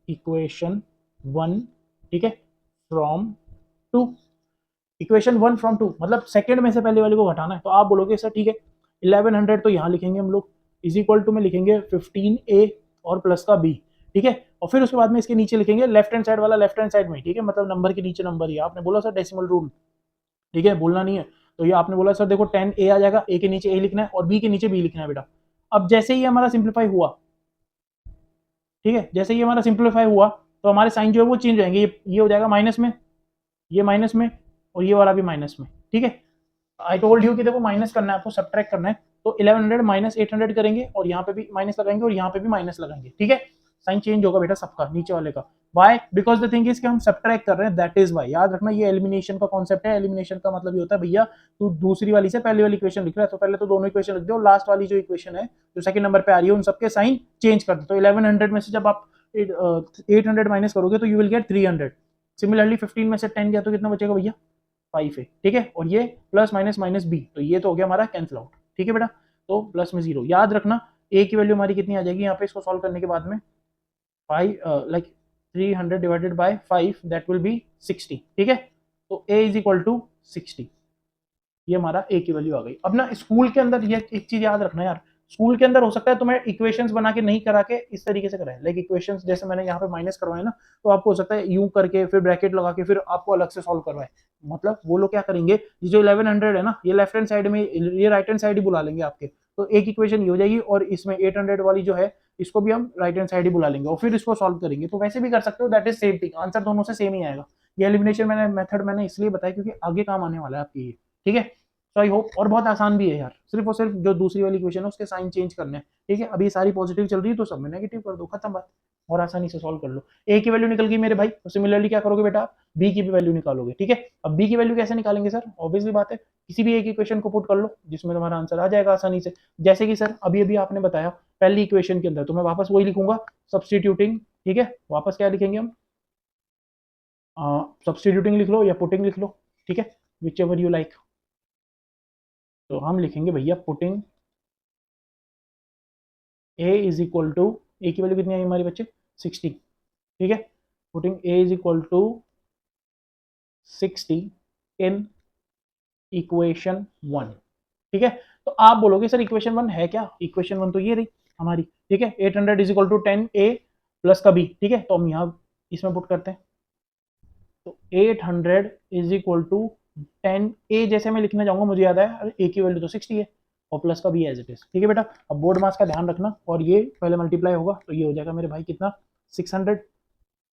[SPEAKER 1] इक्वेशन 1, ठीक है, फ्रॉम 2। इक्वेशन 1 फ्रॉम 2 मतलब सेकंड में से पहले वाले को घटाना है। तो आप बोलोगे सर ठीक है 1100 तो यहाँ लिखेंगे हम लोग, इज इक्वल टू में लिखेंगे 15a और प्लस का b। ठीक है। और फिर उसके बाद में इसके नीचे लिखेंगे लेफ्ट हैंड साइड वाला लेफ्ट हैंड साइड में, ठीक है, मतलब नंबर के नीचे नंबर ही। आपने बोला सर डेसिमल रूल, ठीक है, बोलना नहीं है। तो ये आपने बोला सर देखो 10 a आ जाएगा, a के नीचे a लिखना है और b के नीचे b लिखना है बेटा। अब जैसे ही हमारा सिंप्लीफाई हुआ, ठीक है, जैसे ही हमारा सिंप्लीफाई हुआ तो हमारे साइन जो है वो चेंज होंगे, ये हो जाएगा माइनस में, ये माइनस में, और ये वाला भी माइनस में, ठीक है। आई टोल्ड यू कि देखो माइनस करना है आपको, सब्ट्रैक्ट करना है। तो 1100 माइनस 800 करेंगे और यहाँ पे भी माइनस लगाएंगे और यहाँ पे भी माइनस लगाएंगे, ठीक है। साइन चेंज होगा बेटा सबका, नीचे वाले का। Why? Because the thing is कि हम सब्ट्रैक्ट कर रहे हैं, दैट इज वाई। याद रखना ये एलिमिनेशन का कॉन्सेप्ट है। एलिमिनेशन का मतलब ये होता है भैया तू दूसरी वाली से पहली वाली इक्वेशन लिख रहा है तो पहले तो दोनों इक्वेशन लिख दो, लास्ट वाली जो इक्वेशन है जो सेकंड नंबर पे आ रही है उन सबके साइन चेंज कर दो। तो 1100 में से जब आप 800 माइनस करोगे तो यू विल गेट 300। सिमिलरली 15 में से 10 गया तो कितना बचेगा भैया? 5 है, ठीक है। और ये प्लस माइनस माइनस बी, तो ये तो हो गया हमारा कैंसिल आउट, ठीक है बेटा। तो प्लस में 0। याद रखना ए की वैल्यू हमारी कितनी आ जाएगी यहाँ पे इसको सॉल्व करने के बाद में? 5 like 300 divided by 5 that will B 60, ठीक है। तो a इज इक्वल टू 60, ये हमारा a की वैल्यू आ गई। अब ना स्कूल के अंदर ये एक चीज याद रखना यार, स्कूल के अंदर हो सकता है तुम्हें इक्वेशंस बना के नहीं करा के इस तरीके से कराए, लाइक इक्वेशंस जैसे मैंने यहाँ पे माइनस करवाए ना, तो आपको हो सकता है यूं करके फिर ब्रैकेट लगा के फिर आपको अलग से सॉल्व करवाए। मतलब वो लोग क्या करेंगे, ये जो 1100 है ना, ये लेफ्ट हैंड साइड में, ये राइट हैंड साइड ही बुला लेंगे आपके। तो एक इक्वेशन ये हो जाएगी और इसमें 800 वाली जो है इसको भी हम राइट हैंड साइड ही बुला लेंगे और फिर इसको सॉल्व करेंगे। तो वैसे भी कर सकते हो, that is same thing, answer दोनों से सेम ही आएगा। ये एलिमिनेशन मेथड मैंने इसलिए बताया क्योंकि आगे काम आने वाला है आपकी ये, ठीक है। तो आई होप, और बहुत आसान भी है यार, सिर्फ और सिर्फ जो दूसरी वाली इक्वेशन है उसके साइन चेंज करने हैं, ठीक है। अभी सारी पॉजिटिव चल रही है तो सब में नेगेटिव कर दो, खत्म बात, और आसानी से सॉल्व कर लो। ए की वैल्यू निकल गई मेरे भाई, तो सिमिलरली क्या करोगे बेटा आप? बी की भी वैल्यू निकालोगे, ठीक है। अब बी की वैल्यू कैसे निकालेंगे सर? ऑब्वियसली बात है, किसी भी एक इक्वेशन को पुट कर लो जिसमें तुम्हारा आंसर आ जाएगा आसानी से। जैसे कि सर अभी अभी आपने बताया पहली इक्वेशन के अंदर, तो मैं वापस वही लिखूंगा, सब्सटीट्यूटिंग, ठीक है। वापस क्या लिखेंगे हम? सब्सटीट्यूटिंग लिख लो या पुटिंग लिख लो, ठीक है, विच एवर यू लाइक। तो हम लिखेंगे भैया putting a is equal to, A की वैल्यू कितनी आई हमारी बच्चे? 60, ठीक है। Putting a is equal to 60 in equation 1, ठीक है। तो आप बोलोगे सर इक्वेशन 1 है क्या? इक्वेशन 1 तो ये रही हमारी, ठीक है। 800 is equal to 10a plus का b, ठीक है। तो हम यहाँ इसमें पुट करते हैं, तो 800 इज इक्वल टू 10a, जैसे मैं लिखना चाहूंगा मुझे याद है a की वैल्यू तो 60 है और प्लस का भी एज इट इज, ठीक है बेटा। अब बोर्ड मास का ध्यान रखना, और ये पहले मल्टीप्लाई होगा तो ये हो जाएगा मेरे भाई कितना? 600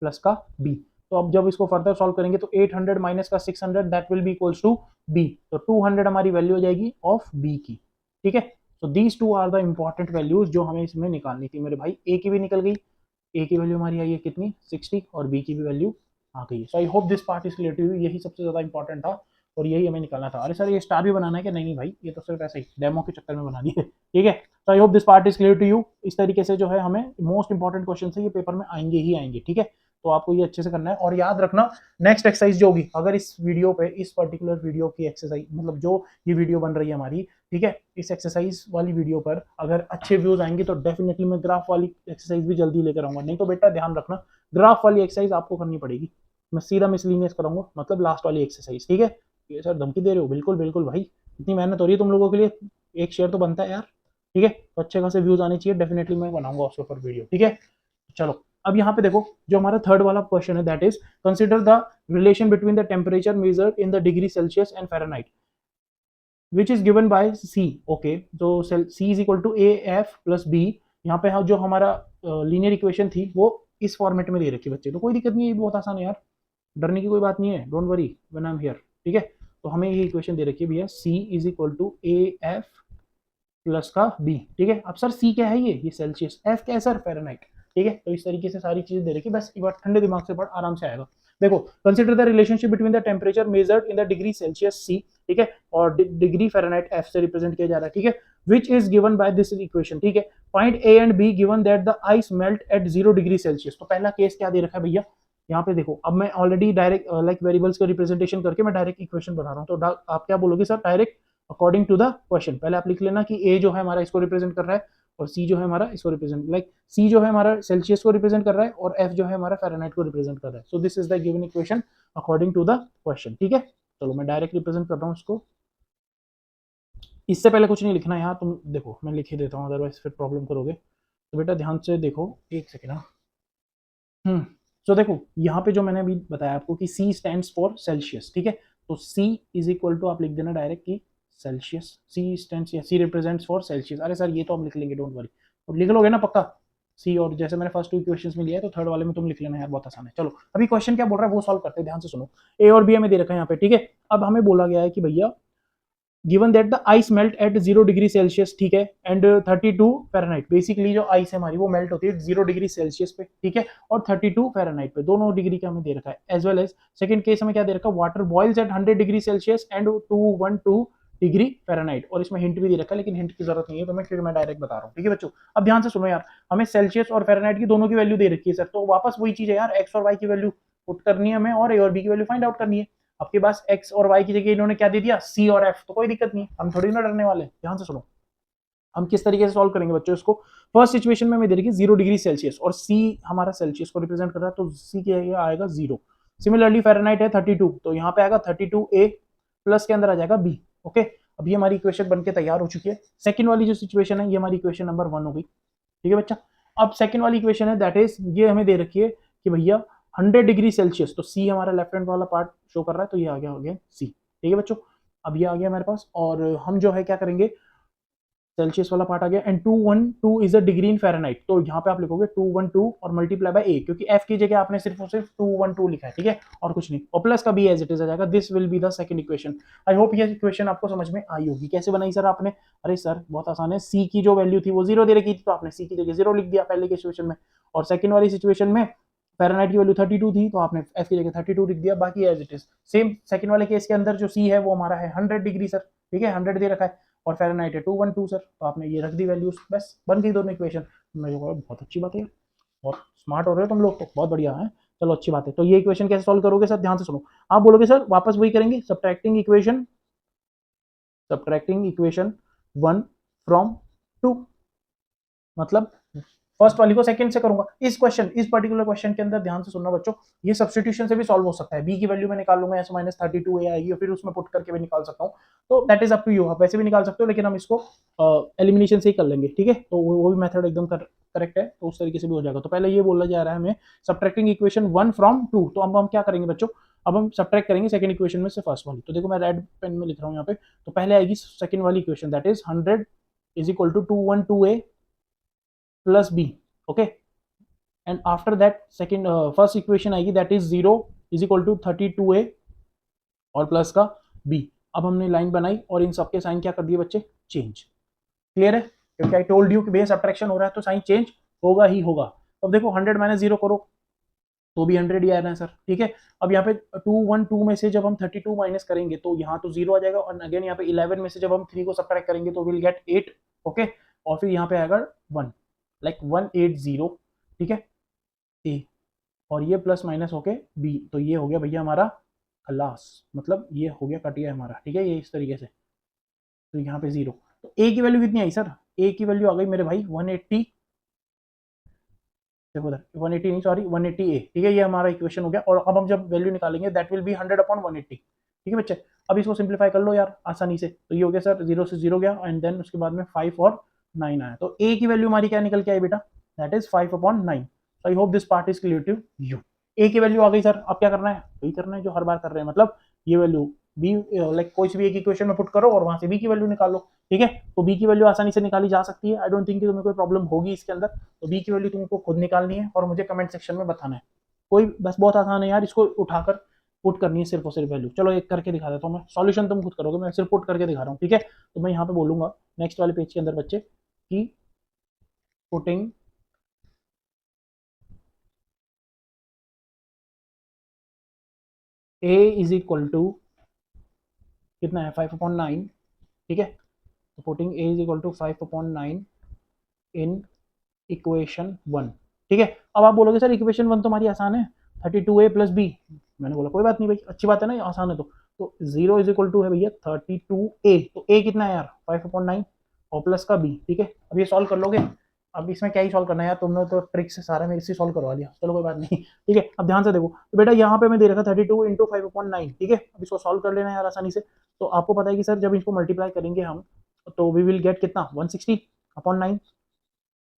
[SPEAKER 1] प्लस का b। तो अब जब इसको फर्दर सॉल्व करेंगे तो 800 माइनस का 600 that will be equals to b। तो 200 हमारी वैल्यू हो जाएगी ऑफ b की, ठीक है। तो these two are the important values जो हमें इसमें निकालनी थी मेरे भाई। a की भी निकल गई, a की वैल्यू हमारी आई है कितनी? 60, और b की भी वैल्यू आ गई। So I hope this part is clear to you. यही सबसे ज्यादा इंपॉर्टेंट था और यही हमें निकालना था। अरे सर ये स्टार भी बनाना है क्या? नहीं नहीं भाई, ये तो सिर्फ ऐसे ही डेमो के चक्कर में बनानी है, ठीक है। तो I hope this part is clear to you. इस तरीके से जो है हमें मोस्ट इंपॉर्टेंट क्वेश्चन है ये पेपर में आएंगे ही आएंगे, ठीक है। तो आपको ये अच्छे से करना है और याद रखना नेक्स्ट एक्सरसाइज जो होगी, अगर इस वीडियो पे, इस पर्टिकुलर वीडियो की एक्सरसाइज, मतलब जो ये वीडियो बन रही है हमारी, ठीक है, इस एक्सरसाइज वाली वीडियो पर अगर अच्छे व्यूज आएंगे तो डेफिनेटली मैं ग्राफ वाली एक्सरसाइज भी जल्दी लेकर आऊंगा। नहीं तो बेटा ध्यान रखना ग्राफ वाली एक्सरसाइज आपको करनी पड़ेगी, मैं सीधा मिसलिनियस कराऊंगा, मतलब लास्ट वाली एक्सरसाइज, ठीक है। ये सर धमकी दे रहे हो? बिल्कुल बिल्कुल भाई, इतनी मेहनत हो रही है तुम लोगों के लिए, एक शेयर तो बनता है यार, ठीक है। तो अच्छे खासे व्यूज आने चाहिए, डेफिनेटली मैं बनाऊंगा उसके ऊपर वीडियो, ठीक है। चलो अब यहाँ पे देखो जो हमारा थर्ड वाला क्वेश्चन है, that is consider the relation between the temperature measured in the degree Celsius and Fahrenheit which is given by C. Okay, तो C is equal to A F plus B. यहाँ पे जो हमारा linear equation थी वो इस format में दे रखी है बच्चे, तो कोई दिक्कत नहीं है, बहुत आसान है यार, डरने की कोई बात नहीं है, don't worry when I am here, ठीक है। तो हमें ये इक्वेशन दे रखी है भैया, C is equal to A F plus का बी, ठीक है। अब सर सी क्या है? ये सेल्सियस, एफ क्या है सर? फ़ारेनहाइट, ठीक है। तो इस तरीके से सारी चीजें दे रखी, बस एक बार ठंडे दिमाग से पढ़, आराम से आएगा। देखो, consider the relationship between the temperature measured in the degree Celsius C, ठीक है, और डिग्री फ़ारेनहाइट एफ से रिप्रेजेंट किया जा रहा है, ठीक है, which is given by this equation, ठीक है। Point A and B given that the ice melt at 0 degree Celsius. तो पहला केस क्या दे रखा है भैया? यहाँ पे देखो, अब मैं ऑलरेडी डायरेक्ट लाइक वेरिएबल्स का रिप्रेजेंटेशन करके मैं डायरेक्ट इक्वेशन बना रहा हूँ, तो आप क्या बोलोगे sir? Direct according to the question. पहले आप लिख लेना कि ए जो है हमारा इसको रिप्रेजेंट कर रहा है और सी जो है हमारा इसको रिप्रेजेंट, लाइक सी जो है हमारा सेल्सियस को रिप्रेजेंट कर रहा है और एफ जो है हमारा फ़ारेनहाइट को रिप्रेजेंट कर रहा है। So this is the given equation according to the question, ठीक है। चलो मैं डायरेक्ट रिप्रेजेंट कर रहा हूँ उसको, इससे पहले कुछ नहीं लिखना यहाँ, तुम देखो मैं लिख ही देता हूँ, अदरवाइज फिर प्रॉब्लम करोगे। तो बेटा ध्यान से देखो, एक सेकेंड, तो देखो यहाँ पे जो मैंने अभी बताया आपको कि C स्टैंड्स फॉर सेल्सियस, ठीक है। तो C इज इक्वल टू आप लिख देना डायरेक्ट कि सेल्सियस, C स्टैंड्स या C रिप्रेजेंट्स फॉर सेल्सियस। अरे सर ये तो हम लिख लेंगे, डोंट वरी, तो लिख लोगे ना पक्का C, और जैसे मैंने फर्स्ट 2 इक्वेशंस में लिया है तो थर्ड वाले में तुम लिख लेना यार, बहुत आसान है। चलो अभी क्वेश्चन क्या बोल रहा है वो सॉल्व करते हैं, ध्यान से सुनो। A और B हमें दे रखा है यहाँ पे, ठीक है। अब हमें बोला गया है कि भैया given that the ice melt at 0 degree Celsius, ठीक है, एंड 32 फ़ारेनहाइट। बेसिकली जो आइस है हमारी वो मेल्ट होती है 0 डिग्री सेल्सियस पे, ठीक है, और 32 फ़ारेनहाइट पे, दोनों डिग्री का हमें दे रखा है। As well as second case हमें क्या दे रखा है, water boils at 100 degree Celsius and 212 degree Fahrenheit, और इसमें हिंट भी दे रखा है, लेकिन हिंट की जरूरत नहीं है तो क्योंकि मैं डायरेक्ट बता रहा हूँ, ठीक है बच्चों। अब ध्यान से सुनो यार, हमें सेल्सियस और फ़ारेनहाइट की दोनों की वैल्यू दे रखी है सर, तो वापस वही चीज है यार, एक्स और वाई की वैल्यू पुट करनी है हमें और ए और बी की वैल्यू फाइंड आउट करनी है। आपके पास एक्स और वाई की जगह इन्होंने क्या दे दिया, सी और एफ, तो कोई दिक्कत नहीं, हम थोड़ी ना डरने वाले। ध्यान से सुनो, हम किस तरीके से सॉल्व करेंगे बच्चों इसको। फर्स्ट सिचुएशन में हमें दे रखी 0 डिग्री सेल्सियस और सी हमारा सेल्सियस को रिप्रेजेंट कर रहा है, तो सी क्या आएगा 0। सिमिलरली फ़ारेनहाइट है 32, तो यहाँ पे आएगा 32A प्लस के अंदर आ जाएगा बी। ओके, अब ये हमारी इक्वेशन बनके तैयार हो चुकी है। सेकंड वाली जो सिचुएशन है ये हमारी इक्वेशन नंबर 1 हो गई, ठीक है बच्चा। अब सेकंड वाली इक्वेशन है दैट इज, ये हमें दे रखी है कि भैया 100 डिग्री सेल्सियस, तो सी हमारा लेफ्ट हैंड वाला पार्ट शो कर रहा है, तो ये आ गया हो गया सी, ठीक है बच्चों। अब ये आ गया हमारे पास, और हम जो है क्या करेंगे, सेल्सियस वाला पार्ट आ गया, and 212 is a degree in Fahrenheit, तो यहाँ पे आप लिखोगे 212 और मल्टीप्लाई बाय ए, क्योंकि एफ की जगह आपने सिर्फ और सिर्फ 212 लिखा है, ठीक है, और कुछ नहीं, और प्लस का बी एज इट इज आ जाएगा। This will be the second equation. I hope ये इक्वेशन आपको समझ में आई होगी। कैसे बनाई सर आपने, अरे सर बहुत आसान है, सी की जो वैल्यू थी वो 0 दे रखी थी, तो आपने सी की जगह 0 लिख दिया पहले की सिचुएशन में, और सेकंड वाली सिचुएशन में फ़ारेनहाइट की वैल्यू 32 थी, तो आपने एफ की जगह 32 लिख दिया, बाकी as it is same. Second वाले केस के अंदर जो सी है वो हमारा है 100 डिग्री सर, ठीक है, 100 दे रखा है, और फ़ारेनहाइट है 212 सर, तो आपने ये रख दी वैल्यूज, बस बन गई दोनों इक्वेशन। मैं जो बहुत अच्छी बात है, बहुत स्मार्ट हो रहे हो तुम लोग, तो बहुत बढ़िया है। चलो अच्छी बात है, तो ये इक्वेशन कैसे सॉल्व करोगे सर, ध्यान से सुनो। आप बोलोगे सर वापस वही करेंगे, सब्ट्रैक्टिंग इक्वेशन 1 फ्रॉम 2, मतलब फर्स्ट वाली को सेकंड से करूंगा। इस पर्टिकुलर क्वेश्चन के अंदर ध्यान से सुनना बच्चों, ये सब्स्टिट्यूशन से भी सॉल्व हो सकता है। बी की वैल्यू मैं निकाल लूंगा, ऐसे -32 आएगी, और फिर उसमें पुट करके भी निकाल सकता हूँ, तो that is up to you, आप वैसे भी निकाल सकते हो, लेकिन हम इसको एलिमिनेशन से ही कर लेंगे, ठीक है, तो वो भी मेथड एकदम करेक्ट है, तो उस तरीके से भी हो जाएगा। तो पहले ये बोला जा रहा है हमें सब्ट्रैक्टिंग इक्वेशन 1 फ्रॉम 2, तो अब हम क्या करेंगे बच्चों, अब हम सब्ट्रैक्ट करेंगे सेकंड इक्वेशन में से फर्स्ट वाली। तो देखो मैं रेड पेन में लिख रहा हूँ यहाँ पे, तो पहले आएगी सेकंड वाली equation, that is 100 is equal to 212A plus B, okay, and after that second first equation आएगी that is 0 is equal to 32A और प्लस का b। अब हमने लाइन बनाई और इन सबके साइन क्या कर दिए बच्चे, चेंज। क्लियर है, क्योंकि आई टोल्ड यू कि भैया सब्ट्रैक्शन हो रहा है तो साइन चेंज होगा ही होगा। अब देखो 100 माइनस 0 करो तो भी 100 ही आ रहा है सर, ठीक है। अब यहाँ पे 212 में से जब हम 32 माइनस करेंगे तो यहाँ तो 0 आ जाएगा, और अगेन यहाँ पे 11 में से जब हम 3 को सब्ट्रैक्ट करेंगे तो विल गेट 8, ओके, और फिर यहाँ पे आएगा 1, लाइक 180, ठीक है, ए, और ये प्लस माइनस होके बी, तो ये हो गया भैया हमारा खलास, मतलब ये हो गया कट गया हमारा, ठीक है, ये इस तरीके से। तो यहाँ पे 0, तो ए की वैल्यू कितनी आई सर, ए की वैल्यू आ गई मेरे भाई 180, देखो उधर 180 नहीं सॉरी 180 ए, ठीक है, ये हमारा इक्वेशन हो गया। और अब हम जब वैल्यू निकालेंगे दैट विल बी 100/180, ठीक है बच्चे। अब इसको सिंप्लीफाई कर लो यार आसानी से, तो ये हो गया सर 0 से 0 गया, एंड देन उसके बाद में 5 और 9 आया, तो ए की वैल्यू हमारी क्या निकल के आई बेटा, that is 5/9। So I hope this part is clear to you. A की वैल्यू आ गई सर, अब क्या करना है, वही करना है जो हर बार कर रहे हैं, मतलब ये वैल्यू बी, लाइक कोई सी भी एक इक्वेशन में पुट करो और वहां से बी की वैल्यू निकालो, ठीक है। तो बी की वैल्यू आसानी से निकाली जा सकती है, आई डोंट थिंक कि तुम्हें कोई प्रॉब्लम होगी इसके अंदर। तो बी की वैल्यू तुमको खुद निकालनी है और मुझे कमेंट सेक्शन में बताना है, कोई बस बहुत आसान है यार, इसको उठाकर पुट करनी है सिर्फ और सिर्फ वैल्यू। चलो एक करके दिखा देता हूँ मैं, सॉल्यूशन तुम खुद करोगे, मैं सिर्फ पुट करके दिखा रहा हूँ, ठीक है। तो मैं यहाँ पे बोलूंगा नेक्स्ट वाले पेज के अंदर बच्चे कि putting a is equal to कितना है 5/9, ठीक है, तो putting a is equal to 5/9 in equation 1, ठीक है। अब आप बोलोगे सर इक्वेशन 1 तो हमारी आसान है, 32A प्लस बी, मैंने बोला कोई बात नहीं भाई, अच्छी बात है ना, आसान है तो 0 इज इक्वल टू है भैया 32A, तो A कितना है यार 5/9 और प्लस का b, ठीक है। अब ये सॉल्व कर लोगे, अब इसमें क्या ही सॉल्व करना है यार, तुमने तो ट्रिक से सारा मेरे से सॉल्व करवा लिया, चलो कोई बात नहीं, ठीक है। अब ध्यान से देखो, तो बेटा यहाँ पे मैं दे रखा 32 इंटू 5/9, ठीक है, अब इसको सॉल्व कर लेना यार आसानी से। तो आपको पता है कि सर जब इसको मल्टीप्लाई करेंगे हम तो वी विल गेट कितना 160/9,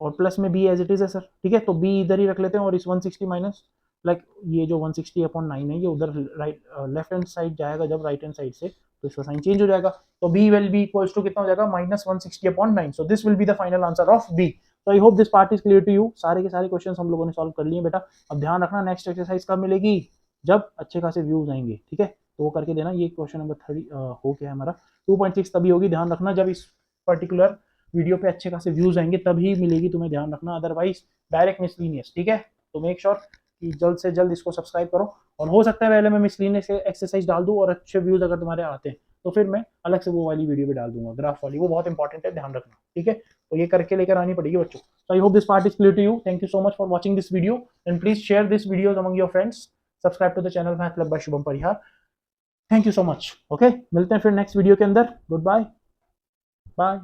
[SPEAKER 1] और प्लस में b एज इट इज है सर, ठीक है। तो b इधर ही रख लेते हैं और इस 160 माइनस लाइक ये जो 160/9 है ये उधर राइट लेफ्ट हैंड साइड जाएगा जब राइट हैंड साइड से, तो इसका साइन चेंज हो जाएगा। तो b will be equals to कितना हो जाएगा, -160/9। So this will be the final answer of b। तो I hope this part is clear to you. सारे के सारे क्वेश्चंस हम लोगों ने सॉल्व कर लिए बेटा। अब ध्यान रखना नेक्स्ट एक्सरसाइज कब मिलेगी, जब अच्छे खासे व्यूज आएंगे, ठीक है। तो वो करके देना। ये क्वेश्चन नंबर 30 हो गया है हमारा। 2.6 तभी होगी, ध्यान रखना, जब इस पर्टिकुलर वीडियो पे अच्छे खासे व्यूज आएंगे तभी मिलेगी तुम्हें, ध्यान रखना, अदरवाइज डायरेक्ट मिसलीनियस, ठीक है। तो मेक श्योर कि जल्द से जल्द इसको सब्सक्राइब करो। और हो सकता है पहले मैं मिसलीनियस एक्सरसाइज डाल दूं और अच्छे व्यूज अगर तुम्हारे आते हैं तो फिर मैं अलग से वो वाली वीडियो भी डाल दूंगा, ग्राफ वाली, वो बहुत इंपॉर्टेंट है, ध्यान रखना, ठीक है। तो ये करके लेकर आनी पड़ेगी बच्चों। So I hope this part is clear to you. Thank you so much for watching this video, and please share this videos among your friends. Subscribe to the channel Math Club by Shubham Parihar. Thank you so much. Okay, मिलते हैं फिर next video के अंदर। Good bye, bye.